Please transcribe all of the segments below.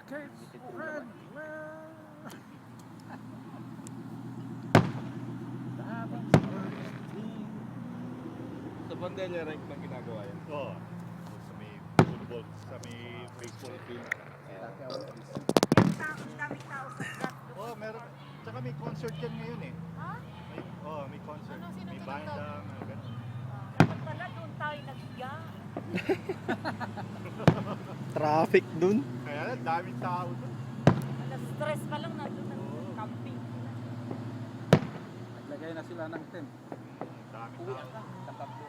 Sa Bandella rank bang ginagawa yan? Oo. Sa may football, sa may baseball field. Daming tao sa flat. Oo, meron. Tsaka may concert yan ngayon eh. Ha? May concert. Ano, sino May tunog banda, daw? mga ganun. Dapat pala doon tayo naghiga. Traffic dun. Kaya lang, daming tao doon. Alas stress pa lang nandun Oo. camping. Naglagay na sila ng tent. Daming tao. Sa tatlo.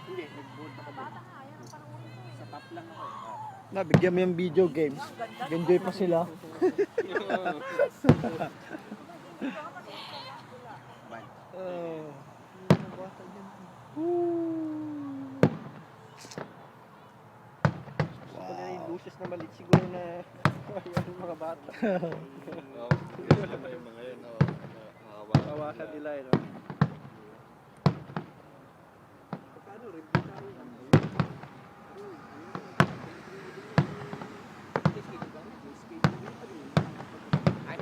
Hindi, nag-board ako doon. Bata nga, yan ang panahon ko eh. Sa top lang ako eh. Nabigyan mo yung video games. Ang ganda. Enjoy pa sila. Oh. Wow. Buses na maliit siguro na yung mga bata. Yung mga yun, hawakan nila yun. Paano rin?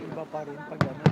Iba pa rin pag ano.